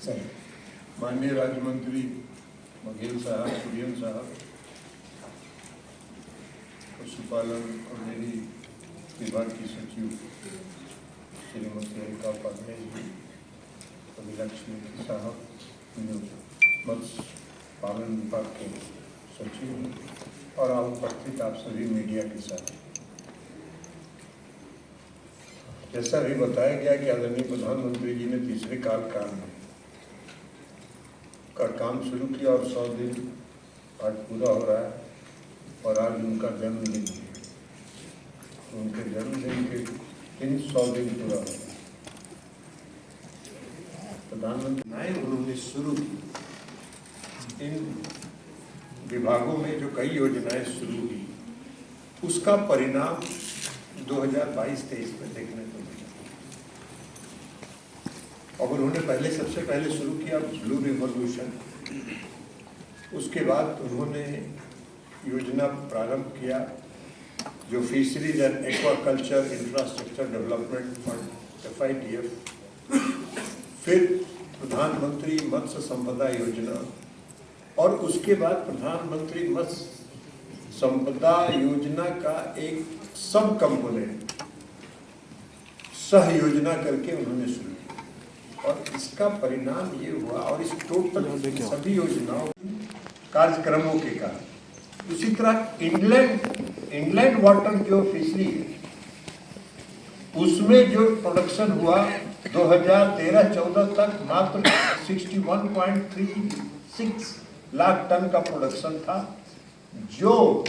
माननीय राज्य मंत्री बघेल साहब, कुरियन साहब, पशुपालन और डेयरी विभाग की सचिव श्रीमती अनिका उपाध्याय जी, अभिलक्ष्मी साहब जो मत्स्य पालन विभाग के सचिव हैं, और आप उपस्थित आप सभी मीडिया के साथ, जैसा भी बताया गया कि आदरणीय प्रधानमंत्री जी ने तीसरे कार्यकाल में का काम शुरू किया और 100 दिन आज पूरा हो रहा है और आज उनका जन्मदिन है। तो उनके जन्मदिन के दिन 100 दिन पूरा हो रहा है। प्रधानमंत्री उन्होंने शुरू की इन विभागों में जो कई योजनाएं शुरू हुई, उसका परिणाम 2022-23 में देखने को मिला। और उन्होंने सबसे पहले शुरू किया ब्लू रिवॉल्यूशन, उसके बाद उन्होंने योजना प्रारंभ किया जो fisheries and aquaculture infrastructure development fund FIDF, फिर प्रधानमंत्री मत्स्य संपदा योजना, और उसके बाद प्रधानमंत्री मत्स्य संपदा योजना का एक सब कंपोनेंट सह योजना करके उन्होंने शुरू किया। और इसका परिणाम ये हुआ, और इस टोटल सभी योजनाओं कार्यक्रमों के कारण, उसी तरह इनलैंड वाटर जो फिशरी है उसमें जो प्रोडक्शन हुआ 2013-14 तक मात्र 61.36 लाख टन का प्रोडक्शन था, जो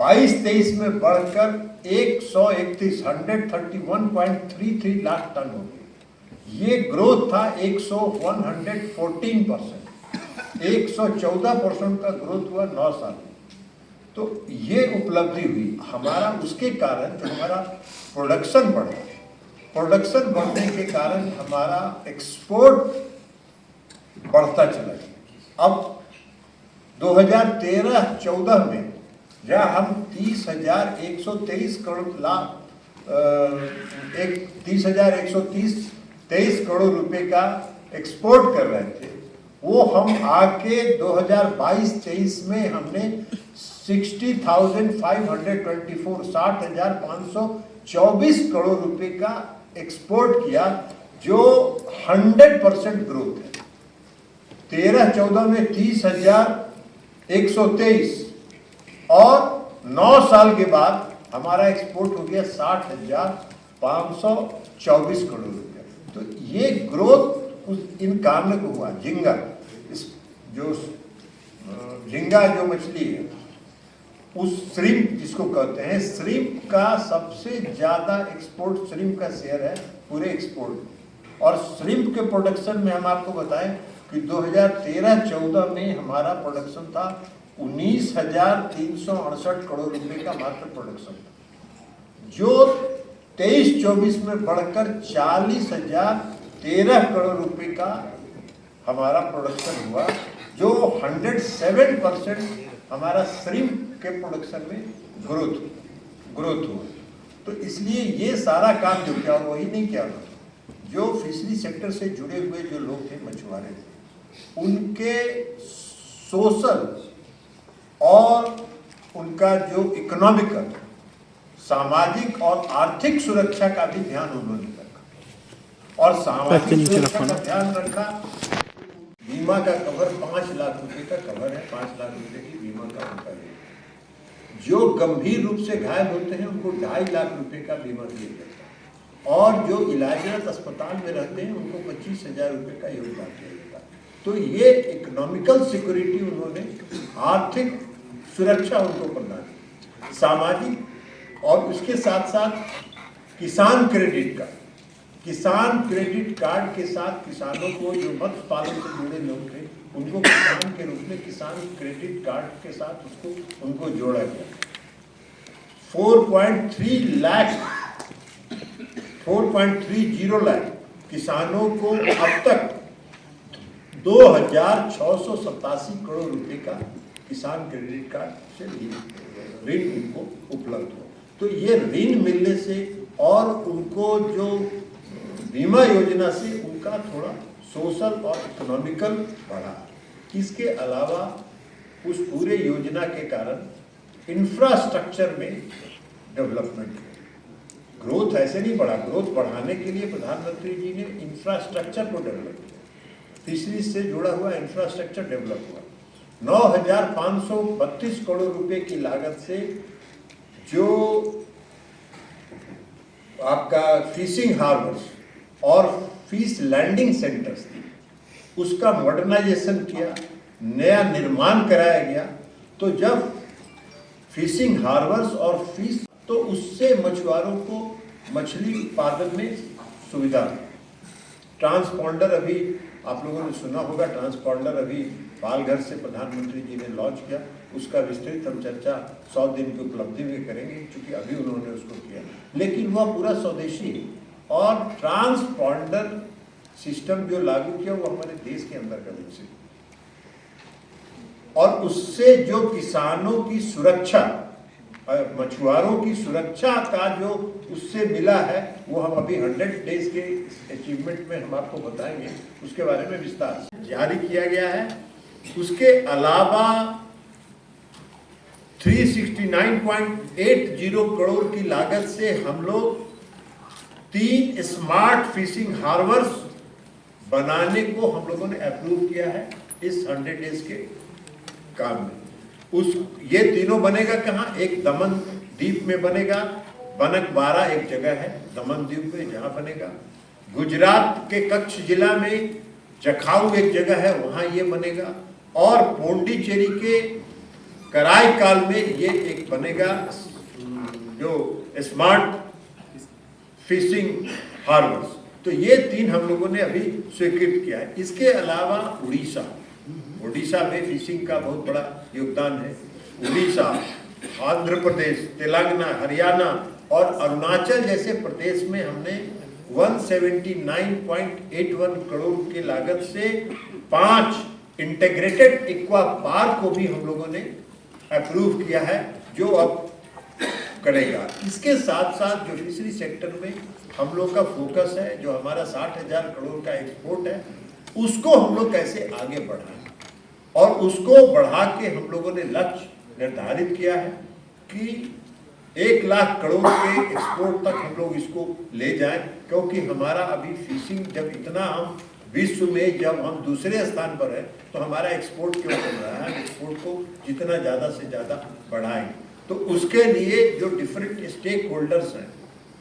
22-23 में बढ़कर 131.33 लाख टन हो गई। ये ग्रोथ था 114%, 114% का ग्रोथ हुआ 9 साल में। तो ये उपलब्धि हुई हमारा, उसके कारण जो हमारा प्रोडक्शन बढ़ा, प्रोडक्शन बढ़ने के कारण हमारा एक्सपोर्ट बढ़ता चला गया। अब 2013-14 में जहाँ हम 30,123 करोड़ रुपए का एक्सपोर्ट कर रहे थे, वो हम आके 2022-23 में हमने 60,524 करोड़ रुपए का एक्सपोर्ट किया, जो 100% ग्रोथ है। 13-14 में 30,123 और 9 साल के बाद हमारा एक्सपोर्ट हो गया 60,524 करोड़ रुपया। तो ये ग्रोथ इन कारणों को हुआ। झींगा जो मछली है, उस श्रिम्प जिसको कहते हैं, श्रिम्प का सबसे ज्यादा एक्सपोर्ट, श्रिम्प का शेयर है पूरे एक्सपोर्ट में। और श्रिम्प के प्रोडक्शन में हम आपको बताएं कि 2013-14 में हमारा प्रोडक्शन था 19,368 करोड़ रुपए का मात्र प्रोडक्शन था, जो 23-24 में बढ़कर 40,013 करोड़ रुपए का हमारा प्रोडक्शन हुआ, जो 107% हमारा श्रिम्प के प्रोडक्शन में ग्रोथ हुआ। तो इसलिए ये सारा काम जो किया, वही नहीं किया, जो फिशरी सेक्टर से जुड़े हुए जो लोग थे, मछुआरे थे, उनके सोशल और उनका जो इकोनॉमिकल, सामाजिक और आर्थिक सुरक्षा का भी ध्यान उन्होंने रखा। और सामाजिक सुरक्षा का ध्यान रखा, बीमा का कवर 5 लाख रुपए का कवर है, 5 लाख रुपए की बीमा का उनका है। जो गंभीर रूप से घायल होते हैं उनको 2.5 लाख रुपए का बीमा दिया जाता है, और जो इलाजरत अस्पताल में रहते हैं उनको 25,000 रुपए का योगदान दिया जाता है। तो ये इकोनॉमिकल सिक्योरिटी उन्होंने, आर्थिक सुरक्षा उनको प्रदान की, सामाजिक, और उसके साथ साथ किसान क्रेडिट कार्ड के साथ किसानों को, जो मत्स्य पालन से जुड़े लोग थे, उनको किसान के रूप में किसान क्रेडिट कार्ड के साथ उनको जोड़ा गया। 4.30 लाख किसानों को अब तक 2,687 करोड़ रुपए का किसान क्रेडिट कार्ड से ऋण उनको उपलब्ध हो। तो ये ऋण मिलने से और उनको जो बीमा योजना से उनका थोड़ा सोशल और इकोनॉमिकल बढ़ा। इसके अलावा उस पूरे योजना के कारण इंफ्रास्ट्रक्चर में डेवलपमेंट, ग्रोथ ऐसे नहीं बढ़ा, ग्रोथ बढ़ाने के लिए प्रधानमंत्री जी ने इंफ्रास्ट्रक्चर को डेवलप किया, फिशरीज से जुड़ा हुआ इंफ्रास्ट्रक्चर डेवलप हुआ। 9,532 करोड़ रुपए की लागत से जो आपका फिशिंग हार्बर्स और फिश लैंडिंग सेंटर्स थी उसका मॉडर्नाइजेशन किया, नया निर्माण कराया गया। तो जब फिशिंग हार्बर्स और फिश, तो उससे मछुआरों को मछली उत्पादन में सुविधा। ट्रांसपॉन्डर अभी आप लोगों ने सुना होगा, ट्रांसपॉन्डर अभी पालघर से प्रधानमंत्री जी ने लॉन्च किया, उसका विस्तृत हम चर्चा 100 दिन की उपलब्धि में करेंगे, क्योंकि अभी उन्होंने उसको किया, लेकिन वह पूरा स्वदेशी और ट्रांसपॉन्डर सिस्टम जो लागू किया वो हमारे देश के अंदर का विकसित, और उससे जो किसानों की सुरक्षा, मछुआरों की सुरक्षा का जो उससे मिला है, वो हम अभी 100 डेज के अचीवमेंट में हम आपको बताएंगे, उसके बारे में विस्तार से जारी किया गया है। उसके अलावा 369.80 करोड़ की लागत से हम लोग 3 स्मार्ट फिशिंग हार्बर्स बनाने को हम लोगों ने अप्रूव किया है इस 100 डेज के काम में। ये तीनों बनेगा कहाँ? एक दमन द्वीप में बनेगा, बनकबारा एक जगह है दमन द्वीप में जहाँ बनेगा, गुजरात के कच्छ जिला में जखाऊ एक जगह है वहाँ ये बनेगा, और पोंडीचेरी के कराईकाल में ये एक बनेगा जो स्मार्ट फिशिंग हार्बर्स। तो ये 3 हम लोगों ने अभी स्वीकृत किया है। इसके अलावा उड़ीसा में फिशिंग का बहुत बड़ा योगदान है। उड़ीसा, आंध्र प्रदेश, तेलंगाना, हरियाणा और अरुणाचल जैसे प्रदेश में हमने 179.81 करोड़ की लागत से 5 इंटीग्रेटेड एक्वा पार्क को भी हम लोगों ने अप्रूव किया है, जो अब करेगा। इसके साथ साथ जो फिशरी सेक्टर में हम लोग का फोकस है, जो हमारा 60,000 करोड़ का एक्सपोर्ट है, उसको हम लोग कैसे आगे बढ़ाएं, और उसको बढ़ा के हम लोगों ने लक्ष्य निर्धारित किया है कि 1 लाख करोड़ के एक्सपोर्ट तक हम लोग इसको ले जाएं, क्योंकि हमारा अभी फिशिंग जब इतना, हम विश्व में जब हम दूसरे स्थान पर है, तो हमारा एक्सपोर्ट क्यों बढ़ रहा है? एक्सपोर्ट को जितना ज़्यादा से ज़्यादा बढ़ाएं, तो उसके लिए जो डिफरेंट स्टेक होल्डर्स हैं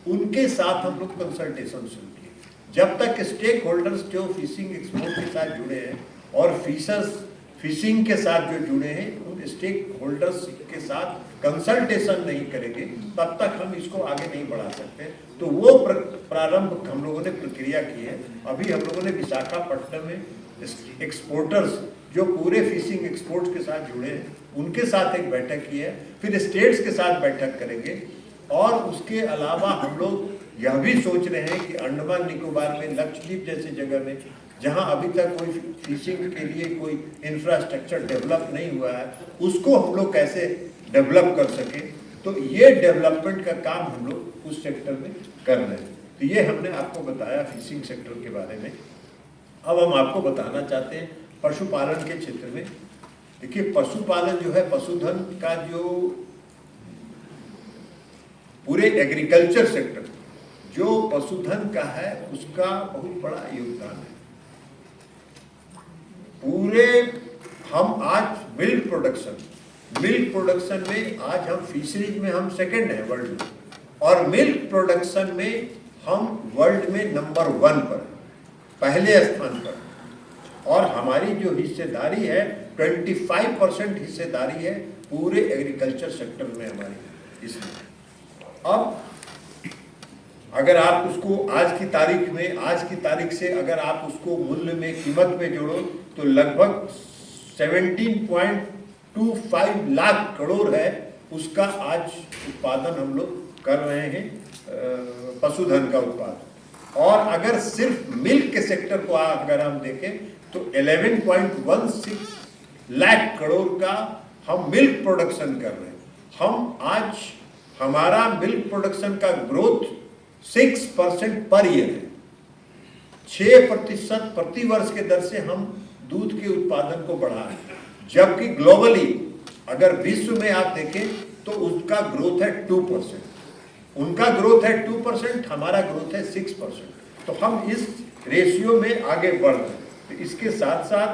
उनके साथ हम लोग कंसल्टेशन शुरू किए। जब तक स्टेक होल्डर्स जो फिशिंग एक्सपोर्ट के साथ जुड़े हैं और फिशर्स फिशिंग के साथ जो जुड़े हैं, उन स्टेक होल्डर्स के साथ कंसल्टेशन नहीं करेंगे, तब तक हम इसको आगे नहीं बढ़ा सकते। तो वो प्रारंभ हम लोगों ने प्रक्रिया की है। अभी हम लोगों ने विशाखापट्टनम में एक्सपोर्टर्स जो पूरे फिशिंग एक्सपोर्ट्स के साथ जुड़े हैं उनके साथ एक बैठक की है, फिर स्टेट्स के साथ बैठक करेंगे, और उसके अलावा हम लोग यह भी सोच रहे हैं कि अंडमान निकोबार में, लक्षद्वीप जैसी जगह में जहां अभी तक कोई फिशिंग के लिए कोई इंफ्रास्ट्रक्चर डेवलप नहीं हुआ है, उसको हम लोग कैसे डेवलप कर सके। तो ये डेवलपमेंट का काम हम लोग उस सेक्टर में कर रहे हैं। तो ये हमने आपको बताया फिशिंग सेक्टर के बारे में। अब हम आपको बताना चाहते हैं पशुपालन के क्षेत्र में। देखिए, पशुपालन जो है, पशुधन का जो पूरे एग्रीकल्चर सेक्टर जो पशुधन का है, उसका बहुत बड़ा योगदान है। पूरे हम आज मिल्क प्रोडक्शन में आज हम फिशरीज में हम सेकंड है वर्ल्ड में, और मिल्क प्रोडक्शन में हम वर्ल्ड में नंबर 1 पर, पहले स्थान पर, और हमारी जो हिस्सेदारी है 25% हिस्सेदारी है पूरे एग्रीकल्चर सेक्टर में हमारी इसमें। अब अगर आप उसको आज की तारीख से अगर आप उसको मूल्य में, कीमत में जोड़ो, तो लगभग 17.25 लाख करोड़ है उसका आज उत्पादन हम लोग कर रहे हैं, पशुधन का उत्पादन। और अगर सिर्फ मिल्क के सेक्टर को अगर हम देखें तो 11.16 लाख करोड़ का हम मिल्क प्रोडक्शन कर रहे हैं। हम आज हमारा मिल्क प्रोडक्शन का ग्रोथ 6% पर ईयर है। 6% प्रति वर्ष के दर से हम दूध के उत्पादन को बढ़ाए, जबकि ग्लोबली अगर विश्व में आप देखें तो उसका ग्रोथ है 2%, उनका ग्रोथ है 2%, हमारा ग्रोथ है 6%। तो हम इस रेशियो में आगे बढ़ रहे हैं। तो इसके साथ साथ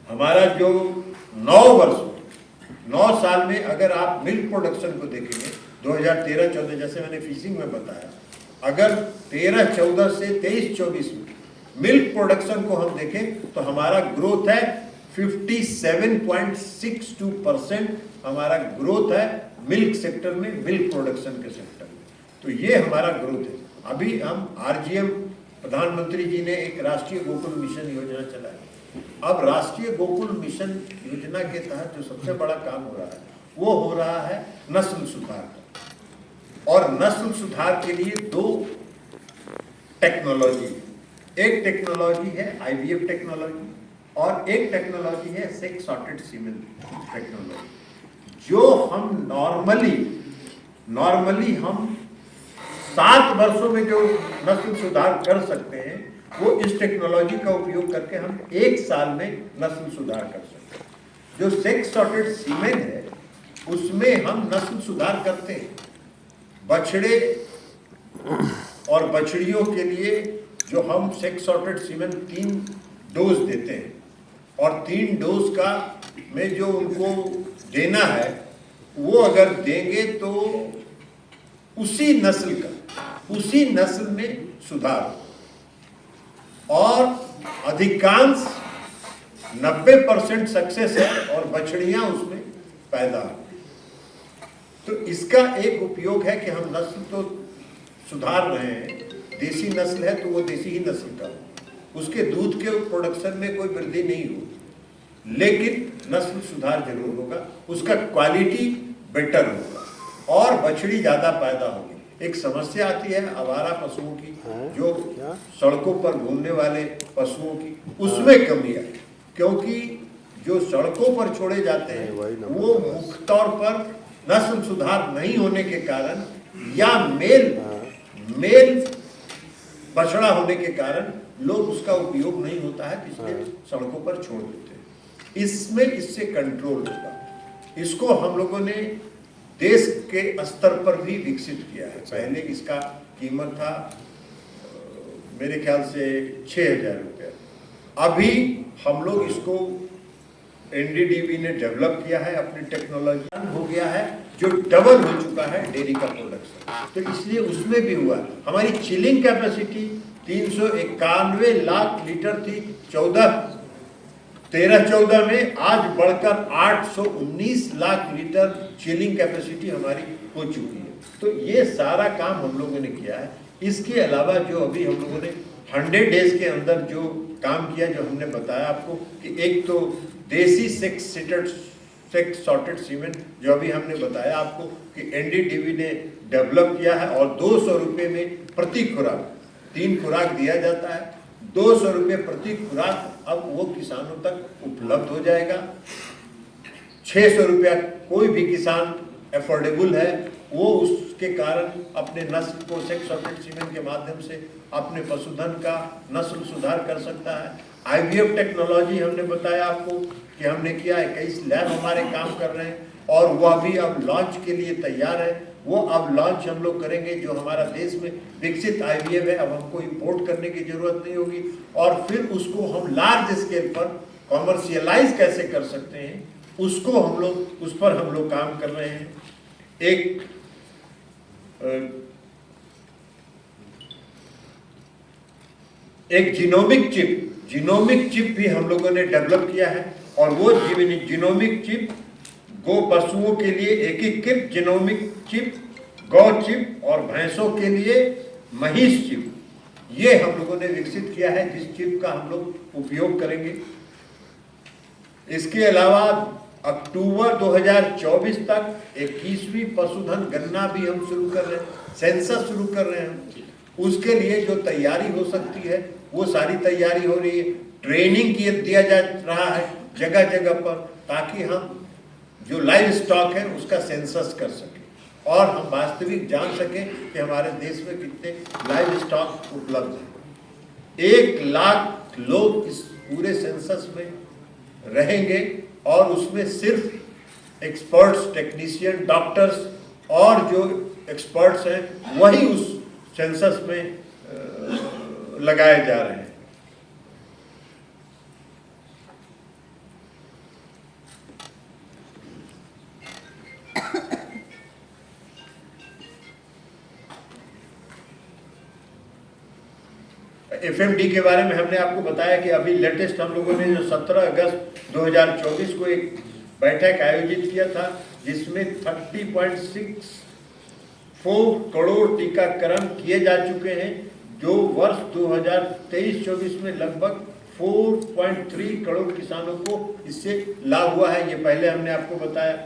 हमारा जो 9 साल में अगर आप मिल्क प्रोडक्शन को देखेंगे 2013-14, जैसे मैंने फिशिंग में बताया, अगर 13-14 से 23-24 में मिल्क प्रोडक्शन को हम देखें तो हमारा ग्रोथ है 57.62% हमारा ग्रोथ है मिल्क सेक्टर में, मिल्क प्रोडक्शन के सेक्टर में। तो ये हमारा ग्रोथ है। अभी हम आरजीएम प्रधानमंत्री जी ने एक राष्ट्रीय गोकुल मिशन योजना चलाई। अब राष्ट्रीय गोकुल मिशन योजना के तहत जो सबसे बड़ा काम हो रहा है वो हो रहा है नस्ल सुधार का। और नस्ल सुधार के लिए 2 टेक्नोलॉजी, एक टेक्नोलॉजी है आईवीएफ टेक्नोलॉजी और एक टेक्नोलॉजी है सेक्स सॉर्टेड सीमेन टेक्नोलॉजी। जो हम नॉर्मली हम 7 वर्षों में जो नस्ल सुधार कर सकते हैं वो इस टेक्नोलॉजी का उपयोग करके हम 1 साल में नस्ल सुधार कर सकते हैं। जो सेक्स सॉर्टेड सीमेन है उसमें हम नस्ल सुधार करते हैं बछड़े और बछड़ियों के लिए। जो हम सेक्स सॉर्टेड सीमेन 3 डोज देते हैं और 3 डोज का में जो उनको देना है वो अगर देंगे तो उसी नस्ल में सुधार और अधिकांश 90% सक्सेस है और बछड़ियां उसमें पैदा हो। तो इसका एक उपयोग है कि हम नस्ल तो सुधार रहे हैं, देसी नस्ल है तो वो देसी ही नस्ल का हो, उसके दूध के प्रोडक्शन में कोई वृद्धि नहीं होगी, लेकिन नस्ल सुधार जरूर होगा, उसका क्वालिटी बेटर होगा और बछड़ी ज्यादा पैदा होगी। एक समस्या आती है आवारा पशुओं की, जो सड़कों पर घूमने वाले पशुओं की, उसमें कमी है, क्योंकि जो सड़कों पर छोड़े जाते हैं वो मुख्य तौर पर नस्ल सुधार नहीं होने के कारण या मेल बछड़ा होने के कारण लोग उसका उपयोग नहीं होता है, इसलिए सड़कों पर छोड़ देते हैं। इससे कंट्रोल होगा। इसको हम लोगों ने देश के स्तर पर भी विकसित किया है। पहले इसका कीमत था मेरे ख्याल से 6,000 रुपये। अभी हम लोग इसको एनडीडीबी ने डेवलप किया है, अपनी टेक्नोलॉजी हो गया है जो डबल हो चुका है डेयरी का प्रोडक्शन। तो इसलिए उसमें भी हुआ। हमारी चिलिंग कैपेसिटी 391 लाख लीटर थी 13-14 में, आज बढ़कर 819 लाख लीटर चिलिंग कैपेसिटी हमारी हो चुकी है। तो ये सारा काम हम लोगों ने किया है। इसके अलावा जो अभी हम लोगों ने 100 डेज के अंदर जो काम किया, जो हमने बताया आपको कि एक तो देसी सेक्स सॉर्टेड सीमेंट जो अभी हमने बताया आपको कि एनडीडीबी ने डेवलप किया है और 200 रुपये में प्रति खुराक 3 खुराक दिया जाता है। 200 रुपये प्रति खुराक अब वो किसानों तक उपलब्ध हो जाएगा। 600 रुपया कोई भी किसान एफोर्डेबल है, वो उसके कारण अपने नस्ल को सेक्स सॉर्टेड सीमेन के माध्यम से अपने पशुधन का नस्ल सुधार कर सकता है। आईवीएफ टेक्नोलॉजी हमने बताया आपको कि हमने किया है, 21 लैब हमारे काम कर रहे हैं और वह भी अब लॉन्च के लिए तैयार है। वो अब लॉन्च हम लोग करेंगे। जो हमारा देश में विकसित आईवीएफ है, अब हमको इंपोर्ट करने की जरूरत नहीं होगी और फिर उसको हम लार्ज स्केल पर कॉमर्शियलाइज कैसे कर सकते हैं उसको हम लोग उस पर हम लोग काम कर रहे हैं। एक जीनोमिक चिप भी हम लोगों ने डेवलप किया है और वो जीनोमिक चिप गो पशुओं के लिए एकीकृत जीनोमिक चिप, गौ चिप और भैंसों के लिए महिष चिप, ये हम लोगों ने विकसित किया है, जिस चिप का हम लोग उपयोग करेंगे। इसके अलावा अक्टूबर 2024 तक 21वीं पशुधन गणना भी हम शुरू कर रहे हैं, सेंसस शुरू कर रहे हैं। उसके लिए जो तैयारी हो सकती है वो सारी तैयारी हो रही है। ट्रेनिंग दिया जा रहा है जगह जगह पर, ताकि हम जो लाइव स्टॉक है उसका सेंसस कर सकें और हम वास्तविक जान सकें कि हमारे देश में कितने लाइव स्टॉक उपलब्ध हैं। 1 लाख लोग इस पूरे सेंसस में रहेंगे और उसमें सिर्फ एक्सपर्ट्स, टेक्नीशियन, डॉक्टर्स और जो एक्सपर्ट्स हैं वही उस सेंसस में लगाए जा रहे हैं। एफएमडी के बारे में हमने आपको बताया कि अभी लेटेस्ट हम लोगों ने जो 17 अगस्त 2024 को एक बैठक आयोजित किया था जिसमें 30.64 करोड़ टीकाकरण किए जा चुके हैं, जो वर्ष 2023-24 में लगभग 4.3 करोड़ किसानों को इससे लाभ हुआ है। ये पहले हमने आपको बताया।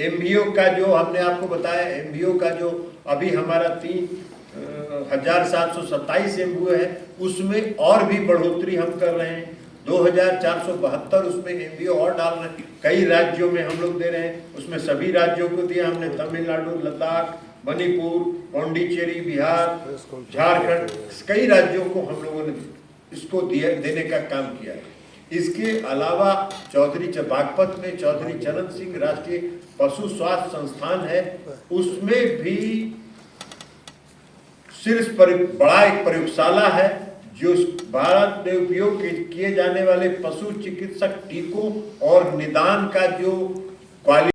एमबीओ का जो हमने आपको बताया, एमबीओ का जो अभी हमारा 3,727 एमबीओ है, उसमें और भी बढ़ोतरी हम कर रहे हैं। 2,472 उसमें एमबीओ और डाल रहे हैं। कई राज्यों में हम लोग दे रहे हैं, उसमें सभी राज्यों को दिया हमने। तमिलनाडु, लद्दाख, मणिपुर, पौंडीचेरी, बिहार, झारखंड, कई राज्यों को हम लोगों ने इसको देने का काम किया है। इसके अलावा चौधरी बागपत में चौधरी चरण सिंह राष्ट्रीय पशु स्वास्थ्य संस्थान है, उसमें भी सिर्फ बड़ा एक प्रयोगशाला है जो भारत में उपयोग किए जाने वाले पशु चिकित्सक टीकों और निदान का जो क्वालिटी